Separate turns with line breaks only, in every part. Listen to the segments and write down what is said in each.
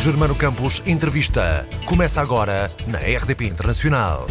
Germano Campos Entrevista. Começa agora na RDP Internacional.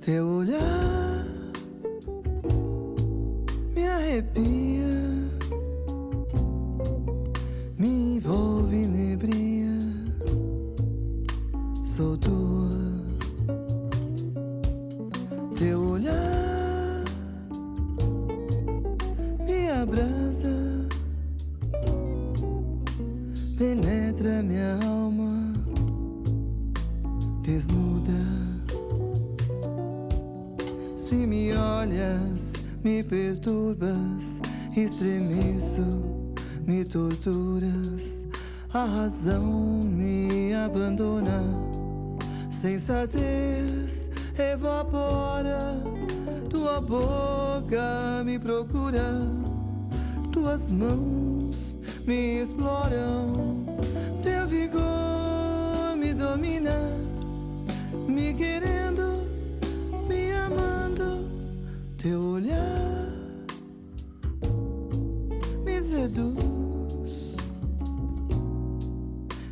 Teu olhar me arrepia, me envolve, nebria. Sou tua. Teu olhar me abraça, penetra minha alma, desnuda. Se me olhas, me perturbas, estremeço, me torturas. A razão me abandona, sensatez evapora. Tua boca me procura, tuas mãos me exploram. Teu vigor me domina, me querendo, me amando. Teu olhar me seduz,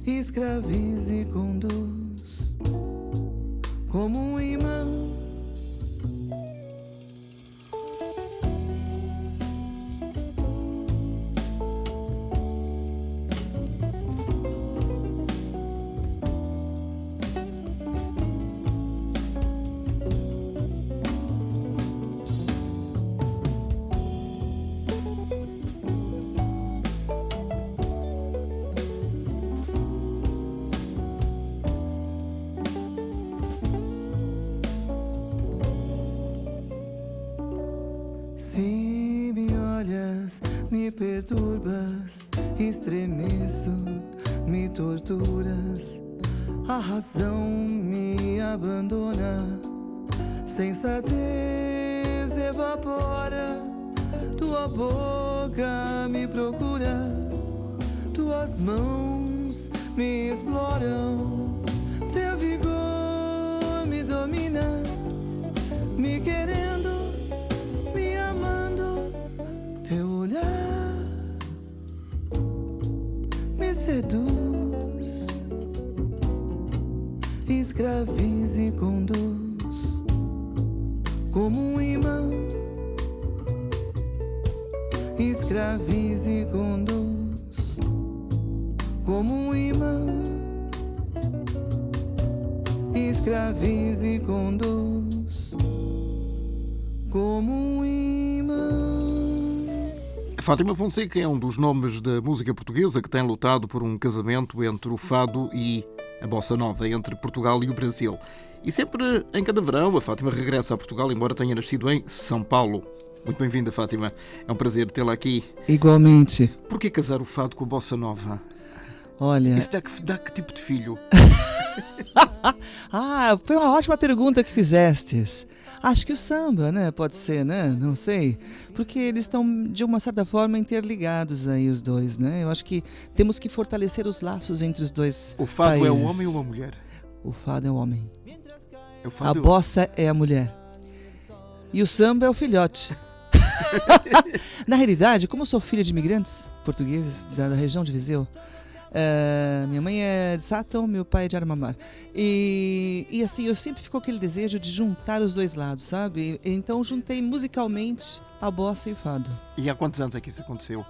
escraviza e conduz como um imã. Se me olhas, me perturbas, estremeço, me torturas. A razão me abandona, sensatez evapora. Tua boca me procura, tuas mãos me exploram. Teu vigor me domina, me querendo, me amando. Teu olhar me seduz, escraviza e conduz como um imã. Escraviza e conduz como um imã. Escraviza e conduz como um imã.
Fátima Fonseca é um dos nomes da música portuguesa que tem lutado por um casamento entre o fado e a bossa nova, entre Portugal e o Brasil. E sempre em cada verão a Fátima regressa a Portugal, embora tenha nascido em São Paulo. Muito bem-vinda, Fátima. É um prazer tê-la aqui.
Igualmente.
Porquê casar o fado com a bossa nova?
Olha...
Isso dá que tipo de filho?
Foi uma ótima pergunta que fizestes. Acho que o samba, né? Pode ser, né? Não sei. Porque eles estão, de uma certa forma, interligados aí, os dois, né? Eu acho que temos que fortalecer os laços entre os dois
O fado
países.
é um homem ou uma mulher?
O fado é o homem.
A
bossa é a mulher. E o samba é o filhote. Na realidade, como eu sou filha de imigrantes portugueses da região de Viseu, minha mãe é de Sátão, meu pai é de Armamar. E assim, eu sempre ficou aquele desejo de juntar os dois lados, sabe? Então juntei musicalmente a bossa e o fado.
E há quantos anos é que isso aconteceu?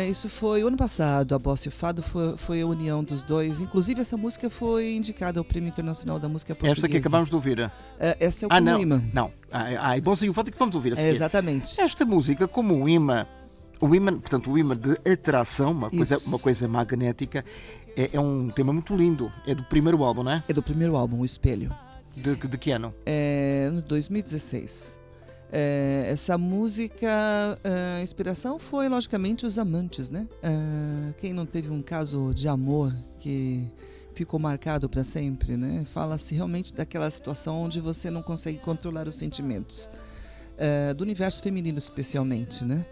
Isso foi o ano passado, a bossa e o fado foi a união dos dois. Inclusive essa música foi indicada ao Prêmio Internacional da Música Portuguesa.
Esta que acabamos de ouvir?
Essa é o Como um Imã.
Não, a bossa e o fado que vamos ouvir a seguir.
Exatamente.
Esta música, como um imã, portanto, o imã de atração, uma coisa magnética, é um tema muito lindo. É do primeiro álbum, não é?
É do primeiro álbum, O Espelho.
De que ano?
No 2016. Essa música, a inspiração foi, logicamente, Os Amantes, né? Quem não teve um caso de amor que ficou marcado para sempre, né? Fala-se realmente daquela situação onde você não consegue controlar os sentimentos. Do universo feminino, especialmente, né?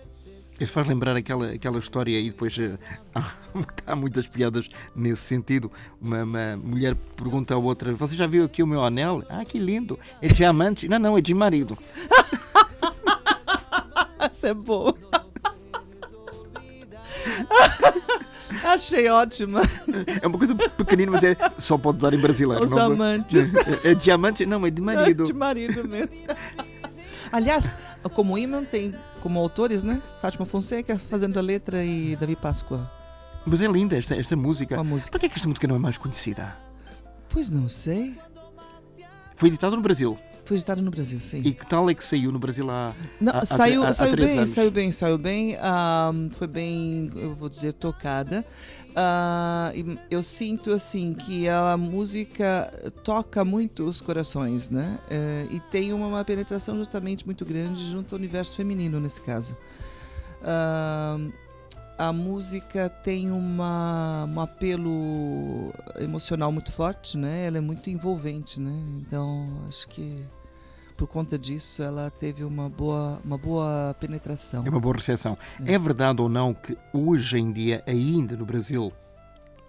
Isso faz lembrar aquela história e depois há muitas piadas nesse sentido. Uma mulher pergunta à outra: você já viu aqui o meu anel? Ah, que lindo! É de diamante? Não, é de marido.
Essa é boa. Achei ótima.
É uma coisa pequenina, mas só pode usar em brasileiro.
Os amantes.
É diamante? Não, é de marido.
É de marido mesmo. Aliás, como imã tem como autores, né? Fátima Fonseca fazendo a letra e Davi Páscoa.
Mas é linda esta música.
Com a música.
Por que esta música não é mais conhecida?
Pois não sei.
Foi editada no Brasil.
Foi editado no Brasil, sim.
E que tal é que saiu no Brasil há
saiu
3 anos?
Saiu bem. Foi bem, eu vou dizer, tocada. E eu sinto assim que a música toca muito os corações, né? E tem uma penetração justamente muito grande junto ao universo feminino nesse caso. A música tem um apelo emocional muito forte, né? Ela é muito envolvente, né? Então acho que por conta disso ela teve uma boa penetração.
É uma boa recepção. É verdade ou não que hoje em dia, ainda no Brasil,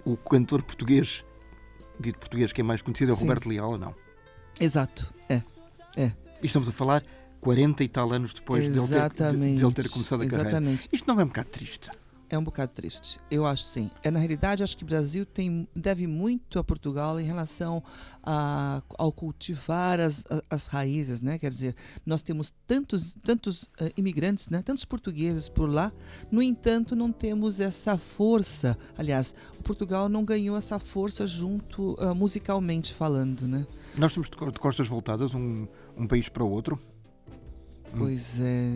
o cantor português, dito português, que é mais conhecido é o Roberto Leal ou não?
Exato, é.
E estamos a falar 40 e tal anos depois de ele ter começado a carreira.
Exatamente.
Isto não é um bocado triste?
É um bocado triste, eu acho sim. Na realidade, acho que o Brasil deve muito a Portugal em relação ao cultivar as raízes, né? Quer dizer, nós temos tantos imigrantes, né? Tantos portugueses por lá, no entanto, não temos essa força. Aliás, o Portugal não ganhou essa força junto, musicalmente falando, né?
Nós estamos de costas voltadas um país para o outro?
Pois é...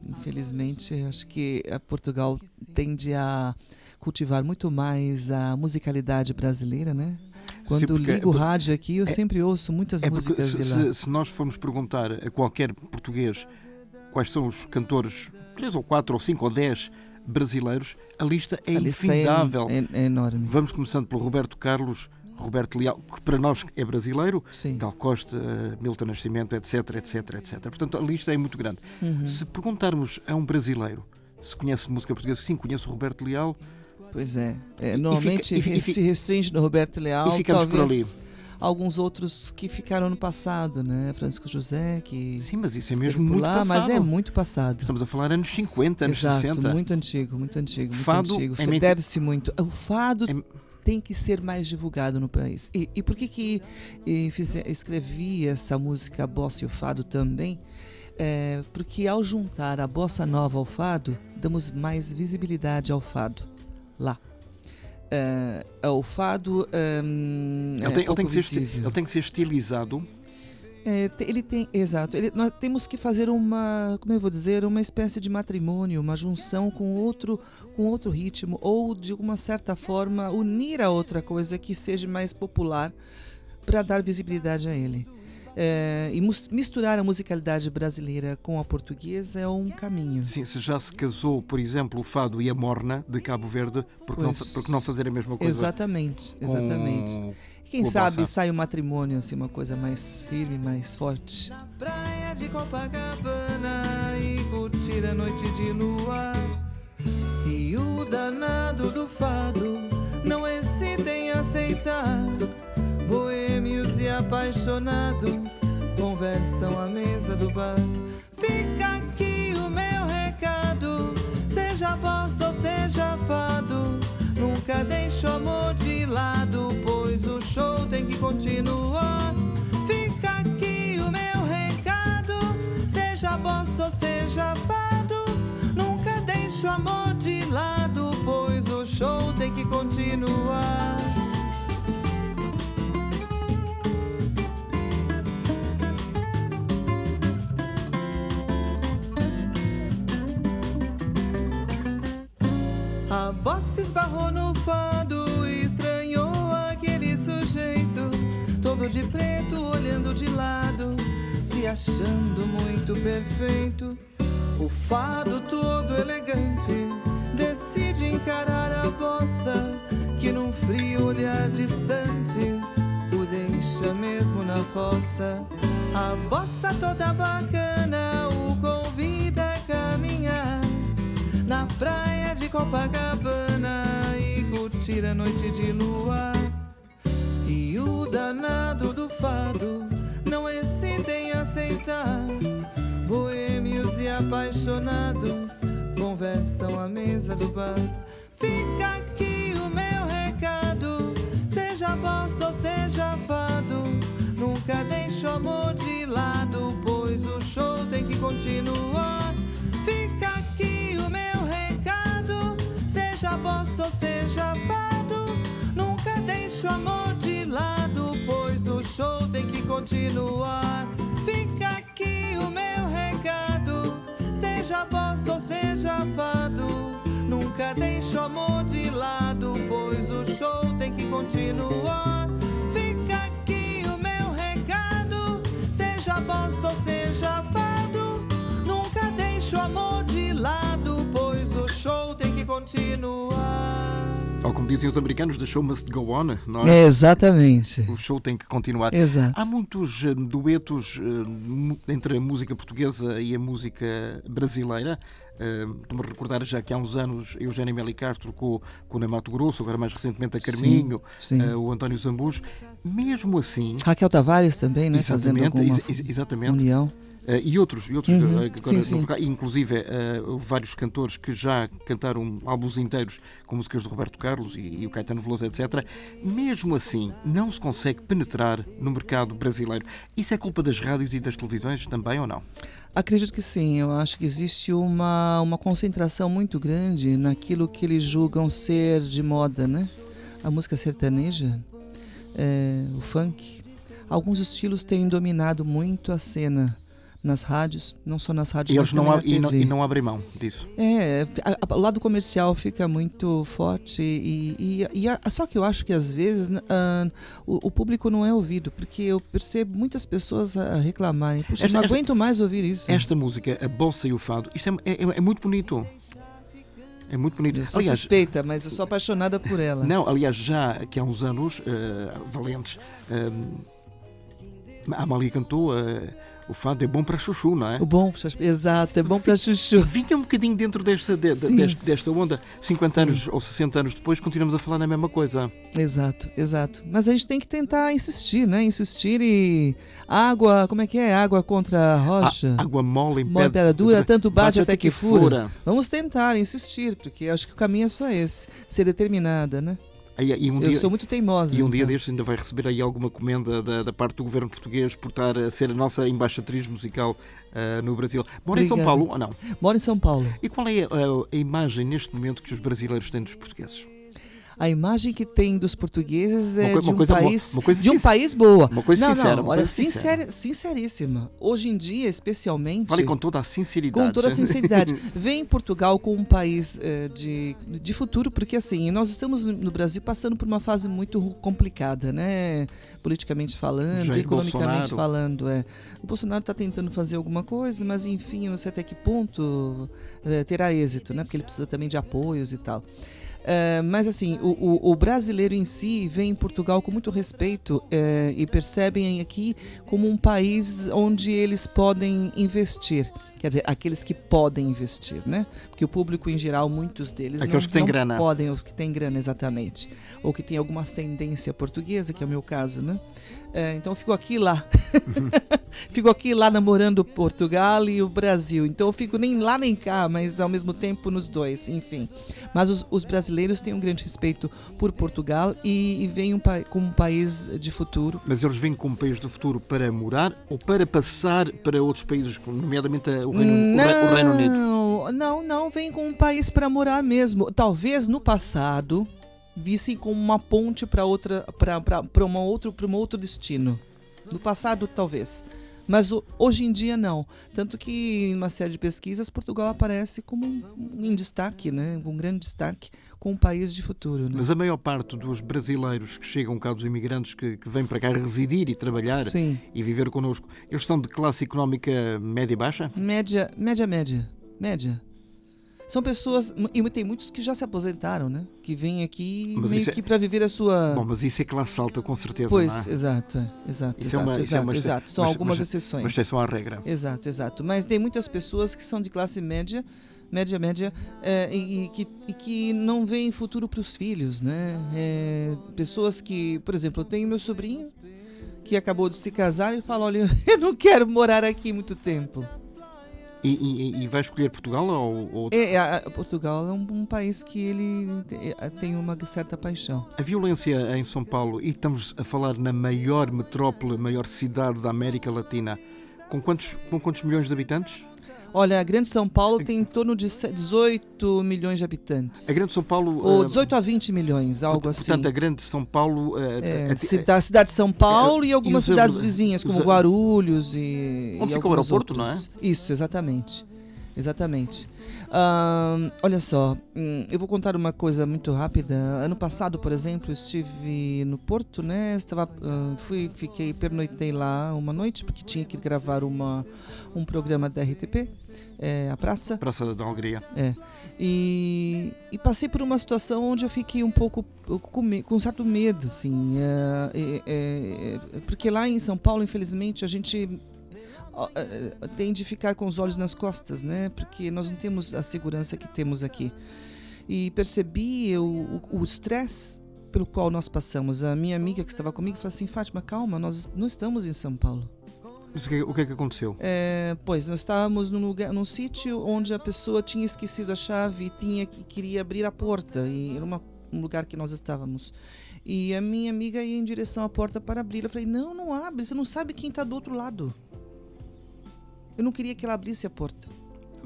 Infelizmente, acho que Portugal tende a cultivar muito mais a musicalidade brasileira, né? Quando ligo o rádio aqui, eu sempre ouço muitas músicas de lá.
Se nós formos perguntar a qualquer português quais são os cantores, 3 ou 4 ou 5 ou 10 brasileiros, a lista é infindável.
É enorme.
Vamos começando pelo Roberto Carlos, Roberto Leal, que para nós é brasileiro, Gal Costa, Milton Nascimento, etc. Portanto, a lista é muito grande. Se perguntarmos a um brasileiro se conhece música portuguesa, sim, conhece o Roberto Leal.
Pois é. Normalmente se restringe no Roberto Leal,
e ficamos por ali.
Alguns outros que ficaram no passado, né? Francisco José, que...
Sim, mas isso é mesmo muito passado.
Mas é muito passado.
Estamos a falar anos 50, anos 60.
Muito antigo.
Fado
deve-se muito. O fado... tem que ser mais divulgado no país. E por que escrevi essa música Bossa e o Fado também? Porque ao juntar a bossa nova ao fado, damos mais visibilidade ao fado lá. O fado
ele tem que ser estilizado.
Nós temos que fazer uma espécie de matrimônio, uma junção com outro ritmo, ou de alguma certa forma unir a outra coisa que seja mais popular para dar visibilidade a ele. E misturar a musicalidade brasileira com a portuguesa é um caminho.
Sim, se já se casou, por exemplo, o fado e a morna de Cabo Verde, porque não fazer a mesma coisa?
Exatamente. Quem sabe sai o matrimônio, assim, uma coisa mais firme, mais forte.
Na praia de Copacabana e curtir a noite de lua. E o danado do fado não hesita em aceitar. Boêmios e apaixonados conversam à mesa do bar. Fica aqui o meu recado, seja bossa ou seja fado, nunca deixe o amor de lado, pois o show tem que continuar. Fica aqui o meu recado, seja bossa ou seja fado, nunca deixe o amor de lado, pois o show tem que continuar. A bossa esbarrou no fado e estranhou aquele sujeito, todo de preto olhando de lado. Se se achando muito perfeito. O fado todo elegante decide encarar a bossa, que num frio olhar distante o deixa mesmo na fossa. A bossa toda bacana o convida a caminhar na praia de Copacabana e curtir a noite de luar. E o danado do fado não hesita em aceitar. Boêmios e apaixonados conversam à mesa do bar. Fica aqui o meu recado, seja bossa ou seja fado, nunca deixe o amor de lado, pois o show tem que continuar. Fica aqui o meu recado, seja bossa ou seja fado, nunca deixe o amor de lado, pois o show tem que continuar. Fica aqui o meu recado, seja bossa ou seja fado, nunca deixe o amor de lado, pois o show tem que continuar. Fica aqui o meu recado, seja bossa ou seja fado, nunca deixe o amor de lado, pois o show tem que continuar.
Ou como dizem os americanos, the show must go on, não é?
Exatamente.
O show tem que continuar.
Exato.
Há muitos duetos entre a música portuguesa e a música brasileira. Estou-me a recordar já que há uns anos Eugénia Meli Castro com o Ney Matogrosso, agora mais recentemente a Carminho,
sim.
O António Zambujo. Mesmo assim...
Raquel Tavares também, né?
Exatamente,
fazendo alguma
exatamente.
união.
E outros agora,
sim.
inclusive vários cantores que já cantaram álbuns inteiros com músicas de Roberto Carlos e o Caetano Veloso, etc. Mesmo assim, não se consegue penetrar no mercado brasileiro. Isso é culpa das rádios e das televisões também ou não?
Acredito que sim. Eu acho que existe uma concentração muito grande naquilo que eles julgam ser de moda, né? A música sertaneja, o funk. Alguns estilos têm dominado muito a cena nas rádios, não só nas rádios, mas também na TV.
E não abrem mão disso.
O lado comercial fica muito forte só que eu acho que às vezes o público não é ouvido, porque eu percebo muitas pessoas a reclamarem. Puxa, não aguento mais ouvir isso.
Esta música, a bossa e o fado, isto é muito bonito. É muito bonito.
Eu sou suspeita, mas eu sou apaixonada por ela.
Não, aliás, já que há uns anos, valentes, a Amália cantou... O fado é bom para chuchu, não é?
Exato, é bom para chuchu.
Vinha um bocadinho dentro desta onda. 50 anos ou 60 anos depois, continuamos a falar na mesma coisa.
Exato. Mas a gente tem que tentar insistir, né? Insistir e... Água, como é que é? Água contra a rocha?
Água mole em
pedra dura, tanto bate até que fura.
fura.
Vamos tentar insistir, porque acho que o caminho é só esse. Ser determinada, né? Eu sou muito teimosa.
E um dia destes ainda vai receber aí alguma comenda da parte do governo português por estar a ser a nossa embaixatriz musical no Brasil. Mora em São Paulo ou não?
Moro em São Paulo.
E qual é a imagem neste momento que os brasileiros têm dos portugueses?
A imagem que tem dos portugueses é
de
um país boa.
Uma coisa sincera.
Olha, sinceríssima. Hoje em dia, especialmente...
Fale com toda a sinceridade.
Com toda a sinceridade. Vem Portugal como um país de futuro, porque assim, nós estamos no Brasil passando por uma fase muito complicada, né? Politicamente falando,
Jair
economicamente
Bolsonaro.
falando. O Bolsonaro está tentando fazer alguma coisa, mas enfim, eu não sei até que ponto terá êxito, né? Porque ele precisa também de apoios e tal. Mas assim, o brasileiro em si vê em Portugal com muito respeito e percebem aqui como um país onde eles podem investir. Quer dizer, aqueles que podem investir, né? Porque o público em geral, muitos deles
aqueles que têm grana.
Podem, os que têm grana, exatamente. Ou que têm alguma ascendência portuguesa, que é o meu caso, né? Então eu fico aqui e lá. Fico aqui e lá namorando Portugal e o Brasil. Então eu fico nem lá nem cá, mas ao mesmo tempo nos dois, enfim. Mas os brasileiros têm um grande respeito por Portugal e veem como um país de futuro.
Mas eles vêm como um país de futuro para morar ou para passar para outros países, nomeadamente o Reino Unido?
Não, vem como um país para morar mesmo. Talvez no passado vissem como uma ponte para um outro destino. No passado, talvez. Mas hoje em dia não. Tanto que em uma série de pesquisas, Portugal aparece como em destaque, né? Um grande destaque com um país de futuro. Né?
Mas a maior parte dos brasileiros que chegam cá, dos imigrantes que vêm para cá residir e trabalhar
Sim.
e viver connosco, eles são de classe económica média e baixa?
Média. São pessoas, e tem muitos que já se aposentaram, né? Que vêm aqui
Mas
meio
isso
que para viver a sua...
Bom, mas isso é classe alta, com certeza,
Pois,
não é?
exato. Exato. São algumas exceções.
Mas exceção à regra.
Exato. Mas tem muitas pessoas que são de classe média, e que não veem futuro para os filhos, né? Pessoas que, por exemplo, eu tenho meu sobrinho que acabou de se casar e fala, olha, eu não quero morar aqui muito tempo.
E vai escolher Portugal ou...
Portugal é um país que ele tem uma certa paixão.
A violência em São Paulo, e estamos a falar na maior metrópole, maior cidade da América Latina, com quantos milhões de habitantes?
Olha, a Grande São Paulo tem em torno de 18 milhões de habitantes.
A Grande São Paulo...
Ou 18 a 20 milhões, algo assim.
Portanto, a Grande São Paulo...
A cidade de São Paulo e algumas cidades vizinhas, como Guarulhos e...
Onde fica o aeroporto, não é?
Isso, exatamente. Olha só, eu vou contar uma coisa muito rápida. Ano passado, por exemplo, estive no Porto, né? Pernoitei lá uma noite, porque tinha que gravar um programa da RTP, a Praça
da Alegria.
E passei por uma situação onde eu fiquei um pouco com um certo medo, assim, porque lá em São Paulo, infelizmente, a gente tem de ficar com os olhos nas costas, né? Porque nós não temos a segurança que temos aqui. E percebi o estresse pelo qual nós passamos. A minha amiga que estava comigo falou assim, Fátima, calma, nós não estamos em São Paulo.
O que é que aconteceu?
Pois, nós estávamos num sítio onde a pessoa tinha esquecido a chave e queria abrir a porta. E era um lugar que nós estávamos. E a minha amiga ia em direção à porta para abrir. Eu falei, não abre, você não sabe quem está do outro lado. Eu não queria que ela abrisse a porta.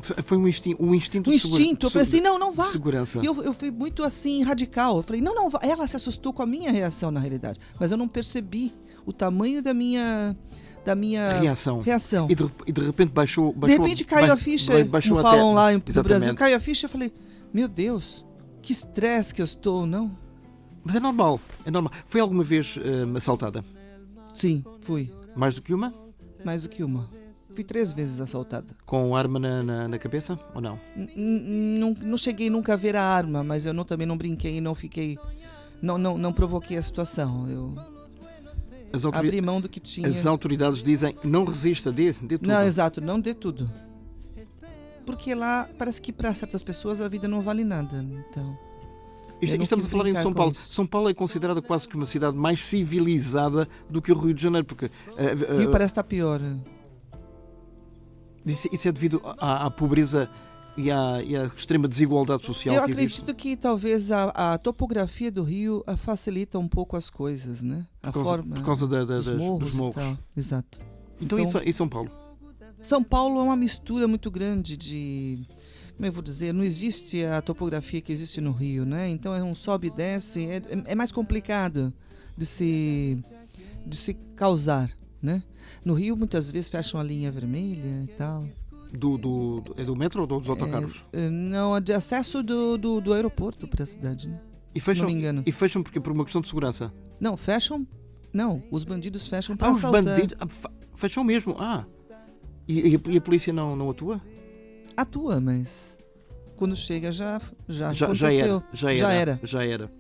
Foi um instinto
de segurança. Eu falei assim, não vá.
Segurança.
E eu fui muito assim, radical. Eu falei, não vá. Ela se assustou com a minha reação, na realidade. Mas eu não percebi o tamanho da minha reação.
E de repente baixou...
De repente caiu a ficha, como falam lá no Brasil. Caiu a ficha, eu falei, meu Deus, que estresse que eu estou, não?
Mas é normal. Foi alguma vez assaltada?
Sim, fui.
Mais do que uma?
Mais do que uma. Fui 3 vezes assaltada.
Com arma na cabeça ou não?
Não cheguei nunca a ver a arma, mas eu também não brinquei e não fiquei... Não provoquei a situação. Eu abri mão do que tinha.
As autoridades dizem, não resista, dê tudo.
Não, exato, não dê tudo. Porque lá parece que para certas pessoas a vida não vale nada. Então...
Estamos a falar em São Paulo. São Paulo é considerada quase que uma cidade mais civilizada do que o Rio de Janeiro, porque...
Rio parece estar pior.
Isso é devido à pobreza e à extrema desigualdade social que existe?
Eu acredito que talvez a topografia do Rio facilita um pouco as coisas, né?
Por causa dos morros.
Exato.
Então, e São Paulo?
São Paulo é uma mistura muito grande de... Como eu vou dizer? Não existe a topografia que existe no Rio, né? Então é um sobe e desce. É mais complicado de se causar, né? No Rio, muitas vezes, fecham a linha vermelha e tal.
É do metro ou dos autocarros?
Não, é de acesso do aeroporto para a cidade, né? Se não me engano.
E fecham porque por uma questão de segurança?
Não, fecham... Não, os bandidos fecham para assaltar.
Os bandidos... Fecham mesmo? E a polícia não atua?
Atua, mas... Quando chega já aconteceu.
Já era.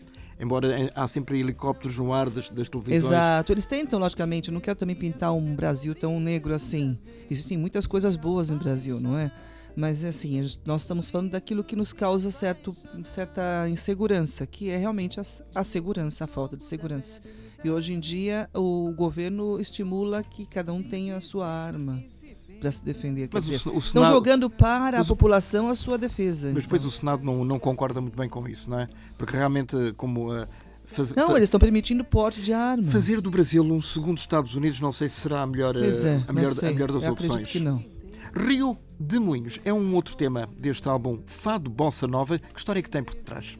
Embora há sempre helicópteros no ar das televisões.
Exato, eles tentam, logicamente. Eu não quero também pintar um Brasil tão negro assim. Existem muitas coisas boas no Brasil, não é? Mas assim, nós estamos falando daquilo que nos causa certa insegurança, que é realmente a segurança, a falta de segurança. E hoje em dia o governo estimula que cada um tenha a sua arma para se defender. Quer dizer, estão jogando para a população a sua defesa.
Mas depois o Senado não concorda muito bem com isso, não é? Porque realmente,
eles estão permitindo porte de arma.
Fazer do Brasil um segundo Estados Unidos, não sei se será a melhor das opções.
Acredito que não.
Rio de Moinhos é um outro tema deste álbum Fado Bossa Nova. Que história é que tem por detrás?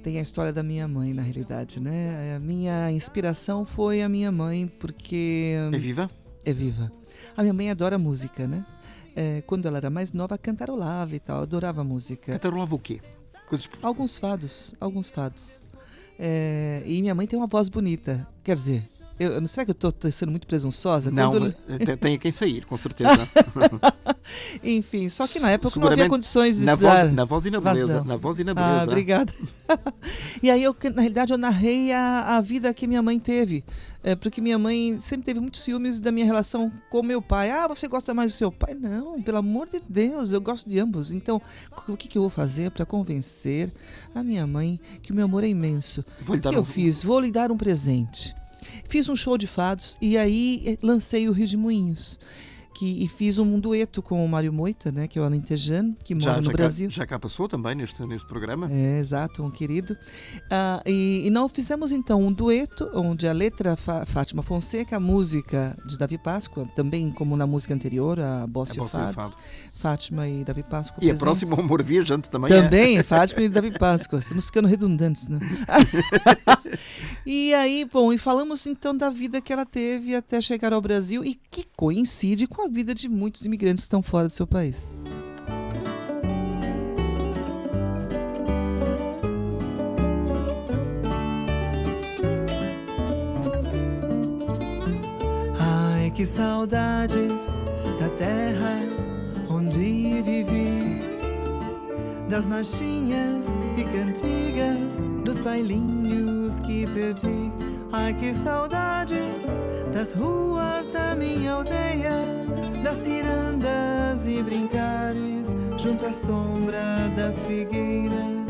Tem a história da minha mãe, na realidade, né? A minha inspiração foi a minha mãe, porque...
É viva?
é viva. A minha mãe adora música, né? Quando ela era mais nova, cantarolava e tal, adorava música.
Cantarolava o quê?
Alguns fados. E minha mãe tem uma voz bonita, quer dizer... será que eu estou sendo muito presunçosa?
Não, tem quem sair, com certeza.
Enfim, só que na época não havia condições de
na voz e na beleza. Na voz e na beleza.
Obrigada. E aí, na realidade, eu narrei a vida que minha mãe teve. Porque minha mãe sempre teve muitos ciúmes da minha relação com meu pai. Você gosta mais do seu pai? Não, pelo amor de Deus, eu gosto de ambos. Então, o que eu vou fazer para convencer a minha mãe que o meu amor é imenso? O que eu fiz? Vou lhe dar um presente. Fiz um show de fados e aí lancei o Rio de Moinhos. E fiz um dueto com o Mário Moita, né, que é o alentejano, que mora no Brasil.
Já cá passou também neste programa.
Exato, um querido. E nós fizemos então um dueto, onde a letra Fátima Fonseca, a música de Davi Páscoa, também como na música anterior, a Bossa e o Fado. Fátima e Davi Páscoa.
E presentes. A próxima, o Amor Viajante também
é Fátima e Davi Páscoa. Estamos ficando redundantes, né? E aí, e falamos então da vida que ela teve até chegar ao Brasil e que coincide com a vida de muitos imigrantes que estão fora do seu país.
Ai, que saudades da terra onde vivi, das marchinhas e cantigas, dos bailinhos que perdi. Ai, que saudades das ruas da minha aldeia, das cirandas e brincares junto à sombra da figueira.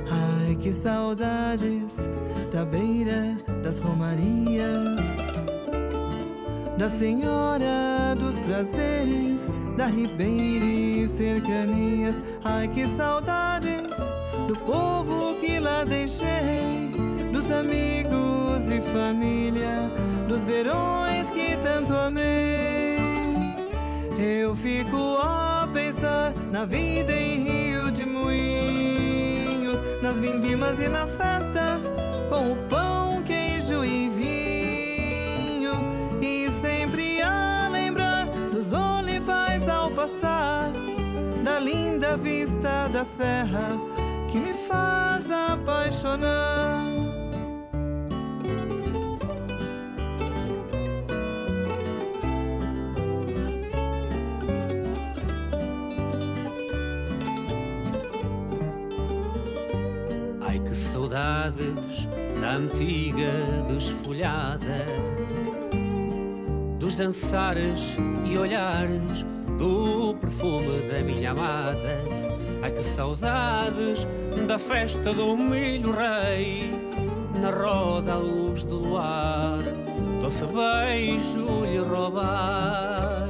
Ai, que saudades da beira das romarias, da Senhora dos Prazeres, da Ribeira e cercanias. Ai, que saudades do povo que lá deixei, dos amigos e família, dos verões que tanto amei. Eu fico a pensar na vida em Rio de Moinhos, nas vindimas e nas festas, com o pão, queijo e vinho, e sempre a lembrar dos olivais ao passar, da linda vista da serra que me faz apaixonar.
Ai, que saudades da antiga desfolhada, dos dançares e olhares, do perfume da minha amada. Ai, que saudades da festa do milho rei, na roda à luz do luar, doce beijo lhe roubai.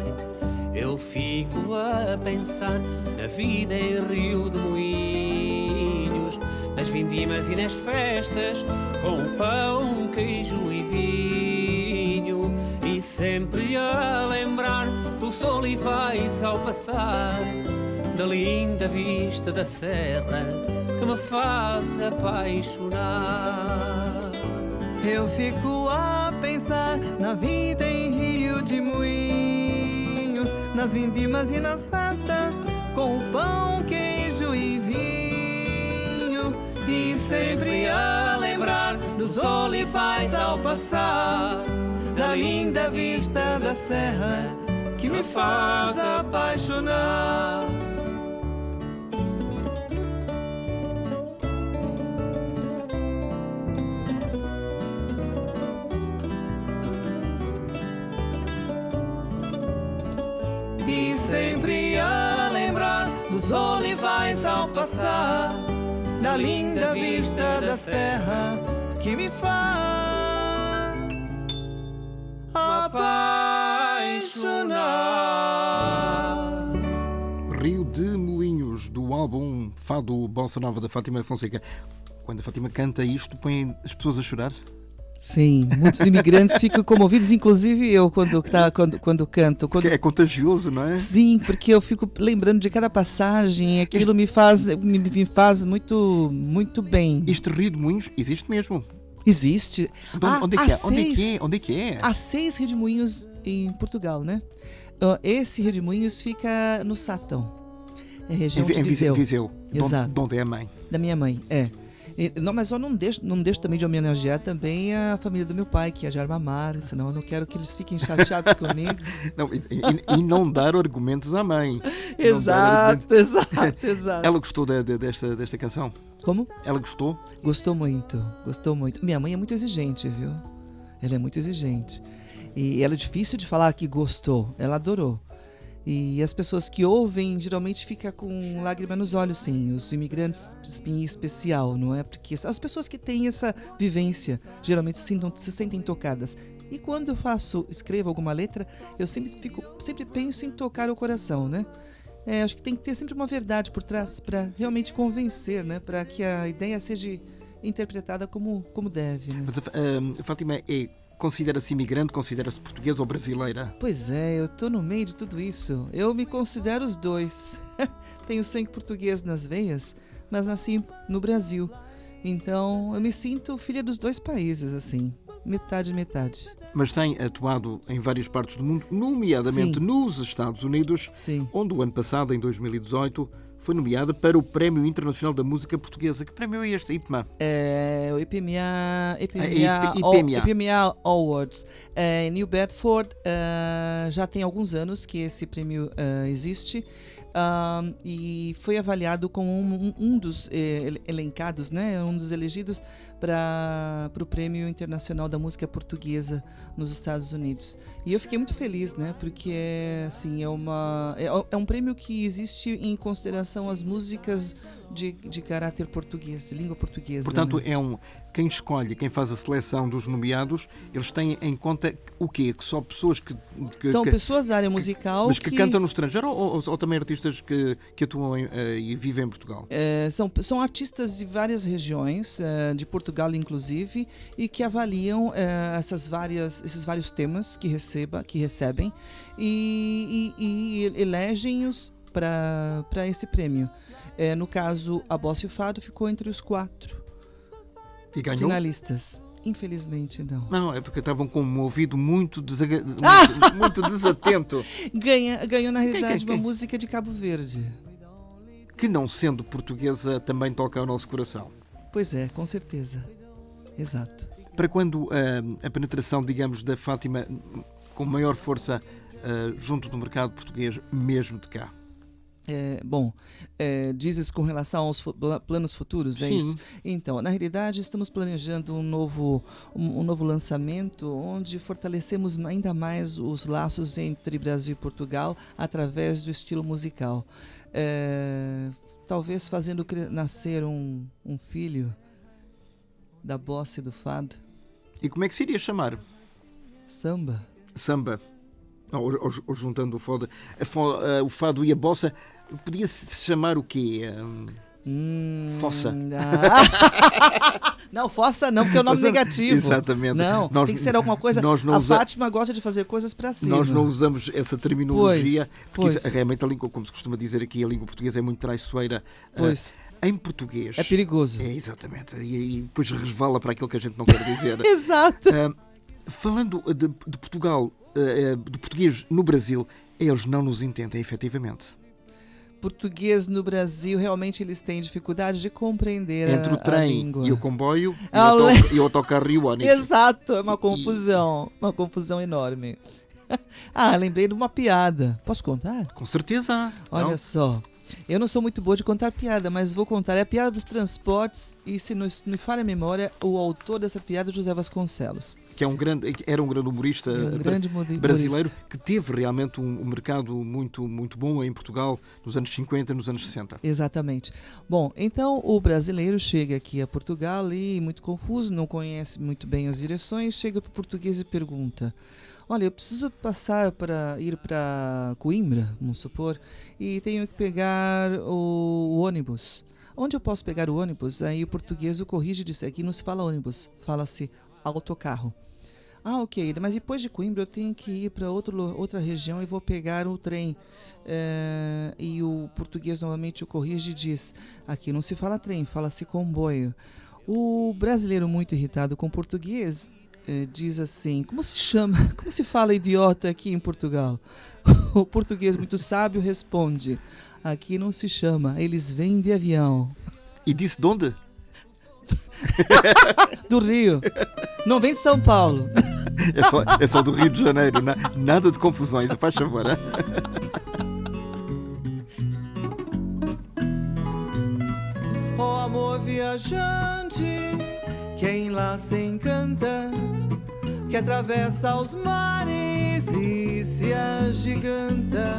Eu fico a pensar na vida em Rio de Moinhos, nas vindimas e nas festas, com pão, queijo e vinho, e sempre a lembrar dos olivais ao passar, da linda vista da serra que me faz apaixonar.
Eu fico a pensar na vida em Rio de Moinhos, nas vindimas e nas festas, com o pão, queijo e vinho, e sempre a lembrar dos olivais ao passar, da linda vista da serra que me faz apaixonar. E sempre a lembrar dos olivais ao passar, da linda vista da serra que me faz apaixonar.
Rio de Moinhos, do álbum Fado Bossa Nova da Fátima Fonseca. Quando a Fátima canta isto, põe as pessoas a chorar?
Sim, muitos imigrantes ficam comovidos, inclusive eu quando canto.
É contagioso, não é?
Sim, porque eu fico lembrando de cada passagem, aquilo me faz muito, muito bem.
Este Rio de Moinhos existe mesmo?
Existe.
Onde é que é?
Há 6 Rio de Moinhos em Portugal, né? Esse Redemoinhos fica no Sátão, é região de Viseu.
Viseu,
Exato.
de onde é a mãe.
Da minha mãe, Não, mas eu não deixo também de homenagear também a família do meu pai, que é de Armamar, senão eu não quero que eles fiquem chateados comigo.
Não, e não dar argumentos à mãe.
Exato.
Ela gostou desta canção?
Como?
Ela gostou?
Gostou muito. Minha mãe é muito exigente, viu? Ela é muito exigente. E ela é difícil de falar que gostou, ela adorou. E as pessoas que ouvem geralmente ficam com lágrima nos olhos, sim. Os imigrantes em especial, não é? Porque as pessoas que têm essa vivência geralmente se sentem tocadas. E quando eu escrevo alguma letra, eu sempre penso em tocar o coração, né? Acho que tem que ter sempre uma verdade por trás para realmente convencer, né? Para que a ideia seja interpretada como deve, né?
Mas a Fátima considera-se imigrante, considera-se portuguesa ou brasileira?
Pois é, eu tô no meio de tudo isso. Eu me considero os dois. Tenho sangue português nas veias, mas nasci no Brasil. Então, eu me sinto filha dos dois países, assim. Metade.
Mas tem atuado em várias partes do mundo, nomeadamente
Sim.
nos Estados Unidos,
Sim.
onde o ano passado, em 2018, foi nomeada para o Prémio Internacional da Música Portuguesa. Que prémio é este, IPMA?
É o IPMA Awards. Em New Bedford, já tem alguns anos que esse prêmio existe. E foi avaliado como um dos elencados, né, um dos elegidos para o Prêmio Internacional da Música Portuguesa nos Estados Unidos. E eu fiquei muito feliz, né, porque assim, é um prêmio que existe em consideração às músicas de caráter português, de língua portuguesa.
Portanto,
né?
Quem escolhe, quem faz a seleção dos nomeados, eles têm em conta o quê? Que só pessoas que
são pessoas da área musical
mas que cantam no estrangeiro ou também artistas que atuam e vivem em Portugal?
São artistas de várias regiões, de Portugal inclusive, e que avaliam esses vários temas que recebem e elegem-os para esse prêmio. No caso, A Bossa e o Fado ficou entre os 4
E ganhou?
finalistas. Infelizmente, não.
Não, é porque estavam com um ouvido muito desatento.
Ganhou, na realidade,
Quem?
uma música de Cabo Verde.
Que, não sendo portuguesa, também toca ao nosso coração.
Pois é, com certeza. Exato.
Para quando a penetração, digamos, da Fátima com maior força junto do mercado português, mesmo de cá?
Dizes com relação aos planos futuros, é
Sim.
isso? Então, na realidade, estamos planejando um novo lançamento onde fortalecemos ainda mais os laços entre Brasil e Portugal através do estilo musical. Talvez fazendo nascer um filho da bossa e do fado.
E como é que se iria chamar?
Samba.
Samba. Ou juntando o fado e a bossa, podia-se chamar o quê? Fossa.
Não, fossa não, porque é o nome negativo.
Exatamente.
Não, tem que ser alguma coisa. Fátima gosta de fazer coisas para cima.
Nós não usamos essa terminologia, porque
Pois.
realmente a língua, como se costuma dizer aqui, a língua portuguesa é muito traiçoeira.
Pois.
Em português.
É perigoso.
Exatamente. E depois resvala para aquilo que a gente não quer dizer.
Exato.
Falando de Portugal, de português no Brasil, eles não nos entendem efetivamente.
Português no Brasil, realmente eles têm dificuldade de compreender
Entre o
a
trem
língua.
e o comboio e o autocarro e o ônibus.
Exato, é uma confusão enorme. Lembrei de uma piada. Posso contar?
Com certeza.
Olha
Não?
só. Eu não sou muito boa de contar piada, mas vou contar. É a piada dos transportes e, se não me falha a memória, o autor dessa piada é José Vasconcelos.
Que era um grande humorista brasileiro que teve realmente um mercado muito, muito bom em Portugal nos anos 50 e nos anos 60.
Exatamente. Bom, então o brasileiro chega aqui a Portugal e, muito confuso, não conhece muito bem as direções, chega para o português e pergunta: olha, eu preciso ir para Coimbra, vamos supor, e tenho que pegar o ônibus. Onde eu posso pegar o ônibus? Aí o português o corrige e diz: aqui não se fala ônibus, fala-se autocarro. Ok, mas depois de Coimbra eu tenho que ir para outra região e vou pegar o trem. E o português novamente o corrige e diz: aqui não se fala trem, fala-se comboio. O brasileiro, muito irritado com o português, diz assim, como se chama, como se fala idiota aqui em Portugal? O português muito sábio responde, aqui não se chama, eles vêm de avião.
E disse de onde?
Do Rio. Não vem de São Paulo.
É só do Rio de Janeiro. Nada de confusões, faz favor. Hein?
Oh amor viajante, quem lá se encanta, que atravessa os mares e se agiganta,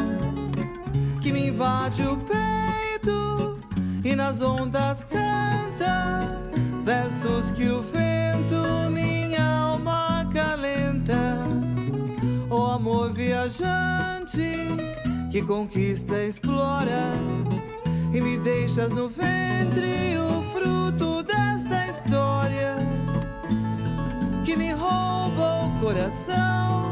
que me invade o peito e nas ondas canta versos que o vento minha alma acalenta. Oh amor viajante, que conquista, explora e me deixas no ventre o fruto desta história, que me rouba o coração,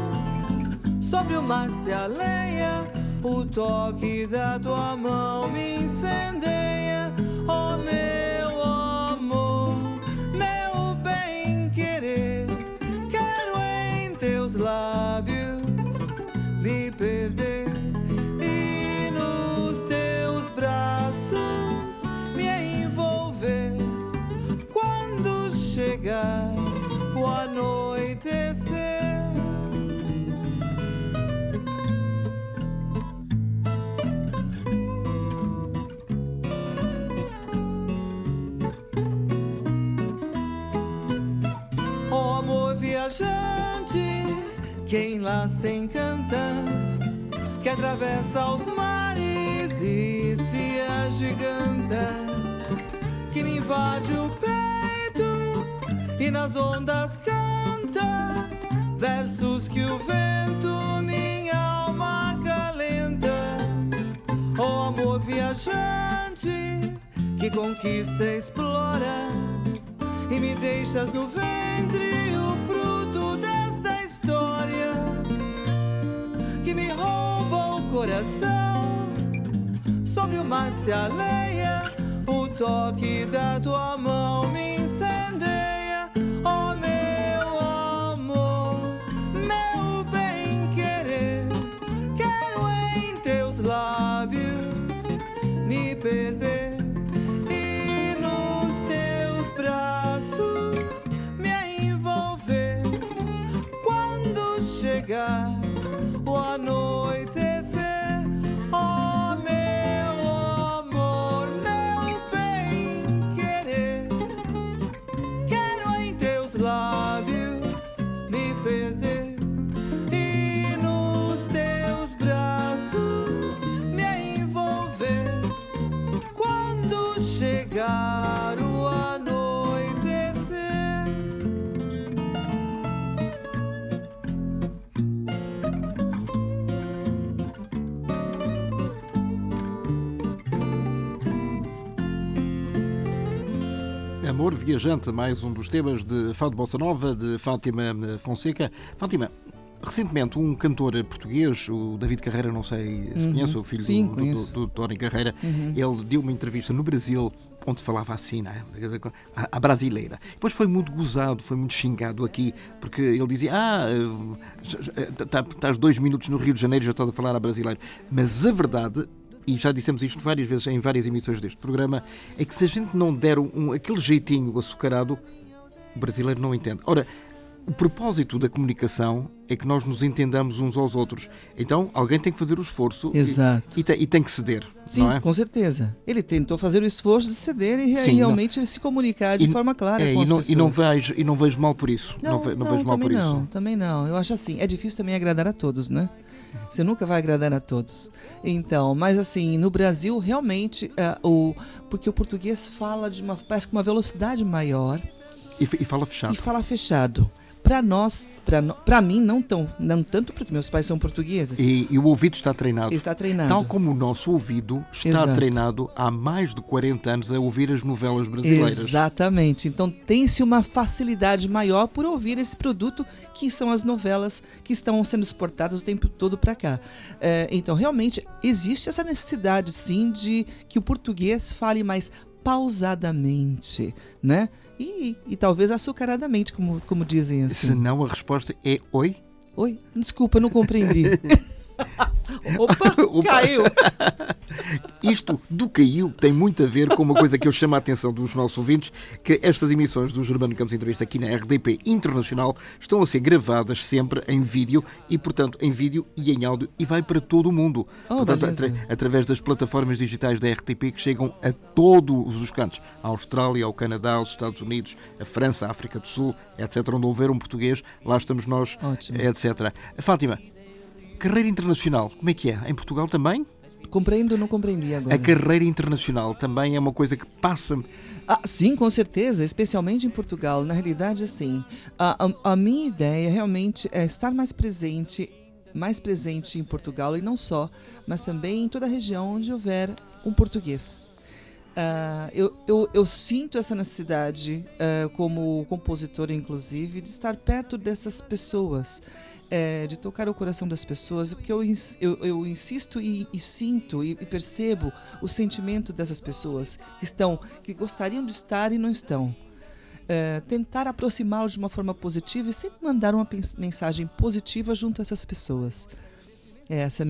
sobre o mar se aleia, o toque da tua mão me incendeia. Oh meu amor, meu bem querer, quero em teus lábios me perder e nos teus braços me envolver quando chegar o anoitecer. Oh amor viajante, quem lá se encanta, que atravessa os mares e se agiganta, que me invade o peito e nas ondas canta versos que o vento minha alma acalenta. Oh amor viajante, que conquista, explora e me deixas no ventre o fruto desta história, que me rouba o coração, sobre o mar se aleia, o toque da tua mão me incendeia. Oh meu amor, meu bem querer, quero em teus lábios me perder e nos teus braços me envolver quando chegar o anoitecer. Oh meu amor, meu bem querer, quero em teus lábios me perder e nos teus braços me envolver quando chegar o anoitecer.
Amor viajante, mais um dos temas de Fado Bossa Nova, de Fátima Fonseca. Fátima, recentemente um cantor português, o David Carreira, não sei se conhece, o filho
Sim,
do Tony Carreira, ele deu uma entrevista no Brasil onde falava assim, né? A brasileira. Depois foi muito gozado, foi muito xingado aqui, porque ele dizia, estás 2 minutos no Rio de Janeiro e já estás a falar a brasileira. Mas a verdade, e já dissemos isto várias vezes em várias emissões deste programa, é que se a gente não der aquele jeitinho açucarado, o brasileiro não entende. Ora, o propósito da comunicação é que nós nos entendamos uns aos outros. Então, alguém tem que fazer o esforço.
Exato.
E tem que ceder.
Sim,
não é?
com certeza. Ele tentou fazer o esforço de ceder e
Sim,
realmente se comunicar de forma clara com as pessoas.
E não vejo mal por isso. Não vejo mal por isso.
Também não. Eu acho assim, é difícil também agradar a todos, né? Você nunca vai agradar a todos. Então, mas assim, no Brasil, realmente, porque o português fala parece que uma velocidade maior.
E fala fechado.
E fala fechado. Para mim, não tanto, porque meus pais são portugueses.
E o ouvido está treinado.
Está treinado.
Tal como o nosso ouvido está
Exato.
treinado há mais de 40 anos a ouvir as novelas brasileiras.
Exatamente. Então tem-se uma facilidade maior por ouvir esse produto, que são as novelas que estão sendo exportadas o tempo todo para cá. Então, realmente, existe essa necessidade, sim, de que o português fale mais pausadamente, né? E talvez açucaradamente, como dizem assim.
Se não, a resposta é oi?
Oi? Desculpa, não compreendi. Opa, caiu!
Isto do caiu tem muito a ver com uma coisa que eu chamo a atenção dos nossos ouvintes, que estas emissões do Germano Campos Entrevista aqui na RDP Internacional estão a ser gravadas sempre em vídeo e, portanto, em vídeo e em áudio e vai para todo o mundo. Portanto, através das plataformas digitais da RTP que chegam a todos os cantos. A Austrália, ao Canadá, aos Estados Unidos, a França, a África do Sul, etc. Onde houver um português, lá estamos nós,
Ótimo.
etc. Fátima, carreira internacional, como é que é? Em Portugal também?
Compreendo ou não compreendi agora?
A carreira internacional também é uma coisa que passa...
Sim, com certeza, especialmente em Portugal. Na realidade, assim, a minha ideia realmente é estar mais presente em Portugal e não só, mas também em toda a região onde houver um português. Eu sinto essa necessidade, como compositora, inclusive, de estar perto dessas pessoas, de tocar o coração das pessoas, porque eu insisto e sinto e percebo o sentimento dessas pessoas que gostariam de estar e não estão. Tentar aproximá-los de uma forma positiva e sempre mandar uma mensagem positiva junto a essas pessoas. Essa é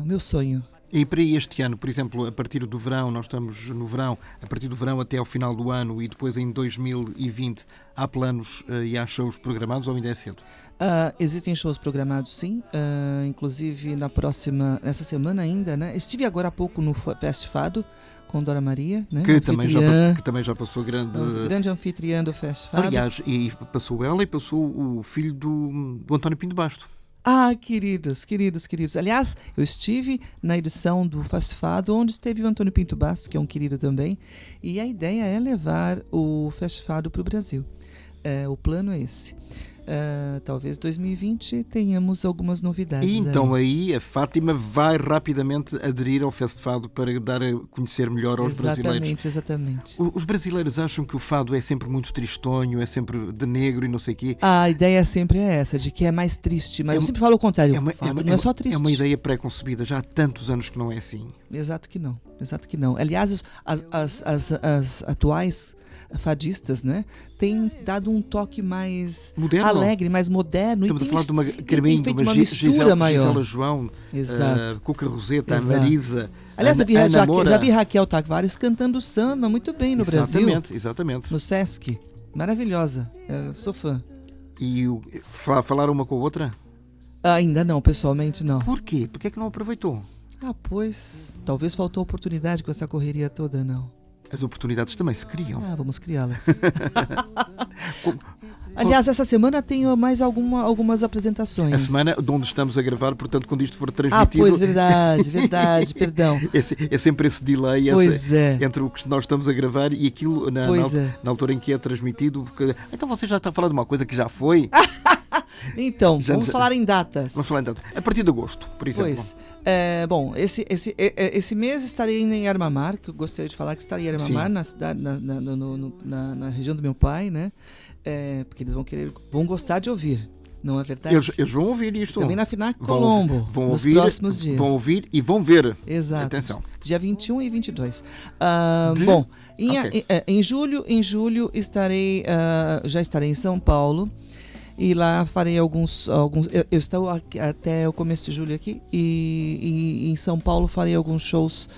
meu sonho.
E para este ano, por exemplo, a partir do verão, nós estamos no verão, a partir do verão até ao final do ano e depois em 2020, há planos e há shows programados ou ainda é cedo?
Existem shows programados, sim. Inclusive nessa semana ainda, né? Estive agora há pouco no Fado com Dora Maria, né?
Que também já passou
grande anfitriã do Fado.
Aliás, e passou ela e passou o filho do António Pinto Basto.
Queridos. Aliás, eu estive na edição do Fado, onde esteve o Antônio Pinto Bastos, que é um querido também, e a ideia é levar o Fado para o Brasil. O plano é esse. Talvez 2020 tenhamos algumas novidades.
E então aí a Fátima vai rapidamente aderir ao Fado para dar a conhecer melhor aos brasileiros.
Exatamente.
Os brasileiros acham que o fado é sempre muito tristonho, é sempre de negro e não sei o quê.
A ideia sempre é essa, de que é mais triste, mas eu sempre falo o contrário, o fado não é só triste.
É uma ideia pré-concebida, já há tantos anos que não é assim.
Exato que não. Aliás, as atuais fadistas, né, têm dado um toque mais
moderno,
alegre, mais moderno.
Estamos a falar de uma
Carminho, de uma mistura maior.
Gisela João, Cuca Roseta,
Exato.
a Marisa,
aliás,
Ana
já vi Raquel Tavares cantando samba muito bem no Brasil.
Exatamente.
No Sesc. Maravilhosa. Sou fã.
E falaram uma com a outra?
Ainda não, pessoalmente não.
Por quê? Por que é que não aproveitou?
Pois, talvez faltou oportunidade com essa correria toda, não.
As oportunidades também se criam.
Vamos criá-las. Aliás, essa semana tenho mais algumas apresentações.
A semana de onde estamos a gravar, portanto, quando isto for transmitido...
Pois, verdade, perdão.
É sempre esse delay entre o que nós estamos a gravar e aquilo na altura em que é transmitido. Porque, então você já está a falar de uma coisa que já foi?
Então, vamos falar em datas.
Vamos falar em datas. A partir de agosto, por exemplo.
Pois. Bom, esse mês estarei em Armamar, que eu gostaria de falar que estaria em Armamar, na cidade, na região do meu pai, né? Porque eles vão gostar de ouvir, não é verdade?
Eles vão ouvir isto.
Também na FINAC Colombo, nos próximos dias.
Vão ouvir e vão ver.
Exato.
Atenção.
Dia 21 e 22. Bom, em julho já estarei em São Paulo. E lá farei alguns eu estou até o começo de julho aqui e em São Paulo farei alguns shows,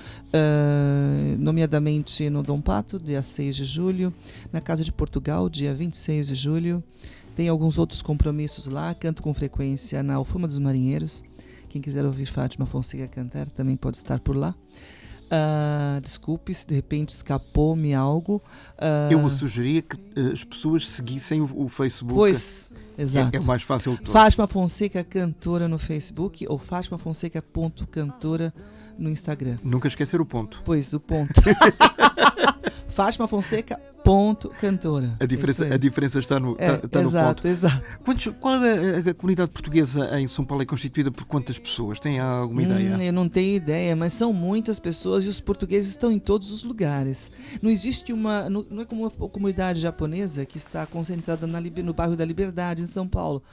nomeadamente no Dom Pato, dia 6 de julho, na Casa de Portugal, dia 26 de julho. Tem alguns outros compromissos lá, canto com frequência na Alfama dos Marinheiros. Quem quiser ouvir Fátima Fonseca cantar também pode estar por lá. Desculpe se de repente escapou-me algo.
Eu sugeria que as pessoas seguissem o Facebook.
Pois, exato.
É o mais fácil de tudo.
Fátima Fonseca Cantora no Facebook ou fátimafonseca.cantora no Instagram.
Nunca esquecer o ponto.
Pois, o ponto. Fátima Fonseca ponto, cantora.
A diferença está no ponto.
Exato.
Qual é a comunidade portuguesa em São Paulo? É constituída por quantas pessoas? Tem alguma ideia?
Eu não tenho ideia, mas são muitas pessoas e os portugueses estão em todos os lugares. Não existe não é como uma comunidade japonesa que está concentrada no bairro da Liberdade, em São Paulo.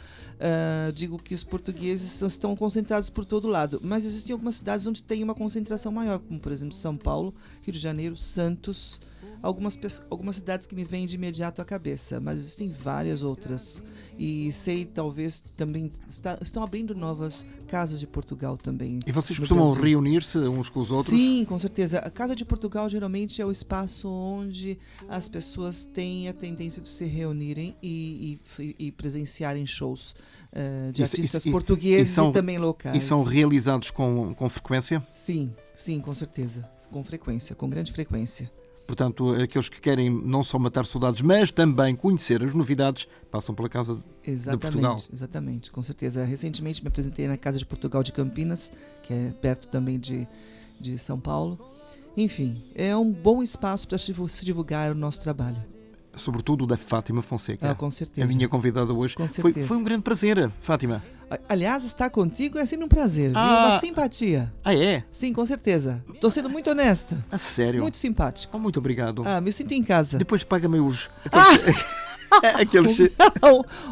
Digo que os portugueses estão concentrados por todo lado, mas existem algumas cidades onde tem uma concentração maior, como por exemplo São Paulo, Rio de Janeiro, Santos, algumas cidades que me vêm de imediato à cabeça, mas existem várias outras. E sei, talvez, também estão abrindo novas casas de Portugal também.
E vocês costumam reunir-se uns com os outros?
Sim, com certeza. A Casa de Portugal geralmente é o espaço onde as pessoas têm a tendência de se reunirem e presenciarem shows de artistas portugueses e também locais.
E são realizados com frequência?
Sim, com certeza. Com grande frequência.
Portanto, aqueles que querem não só matar saudades, mas também conhecer as novidades, passam pela Casa de Portugal.
Exatamente, com certeza. Recentemente me apresentei na Casa de Portugal de Campinas, que é perto também de São Paulo. Enfim, é um bom espaço para se divulgar o nosso trabalho.
Sobretudo da Fátima Fonseca.
Com certeza.
A minha convidada hoje. Foi um grande prazer, Fátima.
Aliás, estar contigo é sempre um prazer, viu? Uma simpatia.
É?
Sim, com certeza. Estou sendo muito honesta.
A sério?
Muito simpático.
Muito obrigado.
Me sinto em casa.
Depois paga-me aqueles...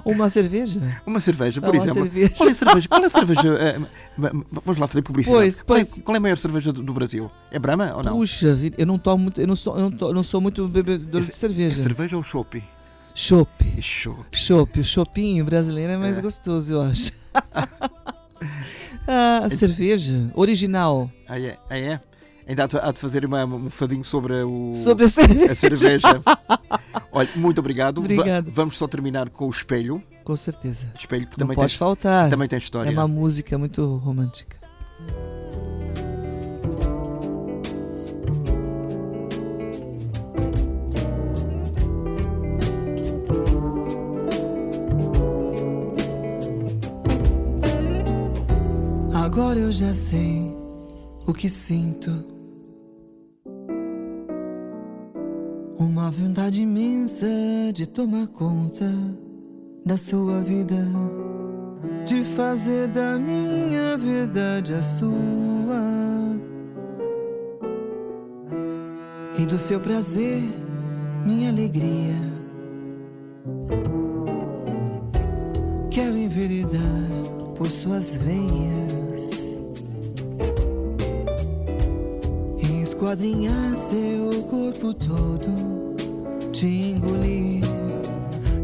Uma cerveja?
Uma cerveja, por exemplo.
Cerveja.
Qual é a cerveja? Vamos lá fazer publicidade.
Pois.
Qual é a maior cerveja do Brasil? É Brahma ou não?
Puxa vida, eu não sou muito bebedor de cerveja.
É cerveja ou chopp?
Chopp.
O
choppinho brasileiro é mais gostoso, eu acho. Cerveja original.
É? Ainda há de fazer um fadinho sobre
a
cerveja. Olha, muito obrigado.
Obrigado.
Vamos só terminar com o Espelho.
Com certeza.
Espelho que
não
também
pode faltar.
Também tem história.
É uma música muito romântica. Agora eu já sei o que sinto. Uma vontade imensa de tomar conta da sua vida, de fazer da minha verdade a sua, e do seu prazer minha alegria. Quero enveredar por suas veias e esquadrinhar seu corpo todo, te engolir.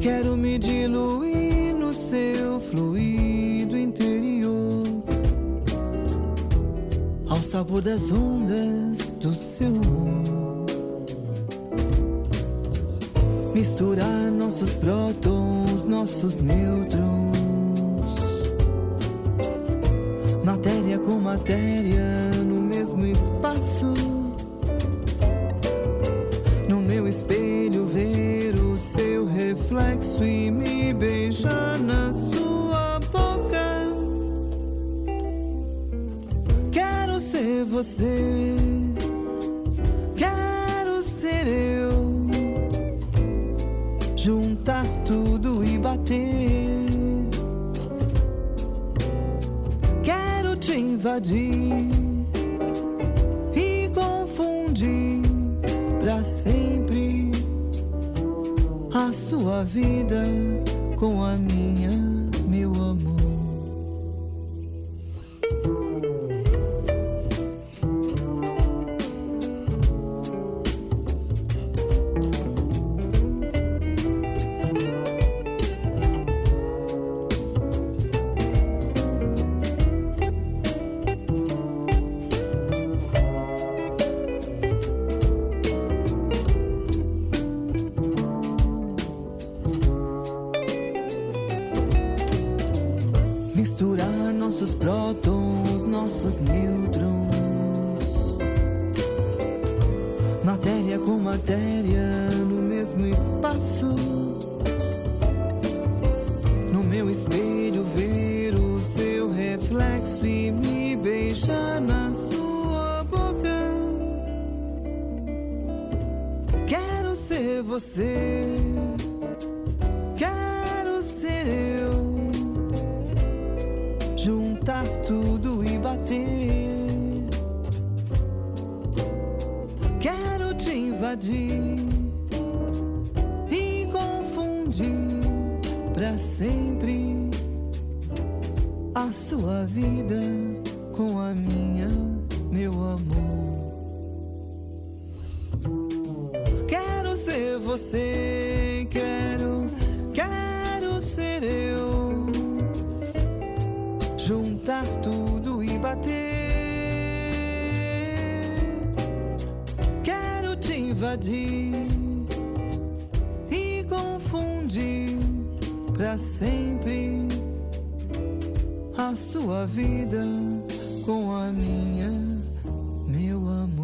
Quero me diluir no seu fluido interior, ao sabor das ondas do seu humor. Misturar nossos prótons, nossos nêutrons, matéria com matéria no mesmo espaço. No meu espelho ver o seu reflexo e me beijar na sua boca. Quero ser você, quero ser eu, juntar tudo e bater. Quero te invadir e confundir pra sempre a sua vida com a minha, meu amor. Misturar nossos prótons, nossos nêutrons, matéria com matéria no mesmo espaço. No meu espelho ver o seu reflexo e me beijar na sua boca. Quero ser
ser você, quero ser eu, juntar tudo e bater. Quero te invadir e confundir pra sempre a sua vida com a minha, meu amor. Quero ser você, quero ser eu, juntar tudo e bater. Quero te invadir e confundir pra sempre a sua vida com a minha, meu amor.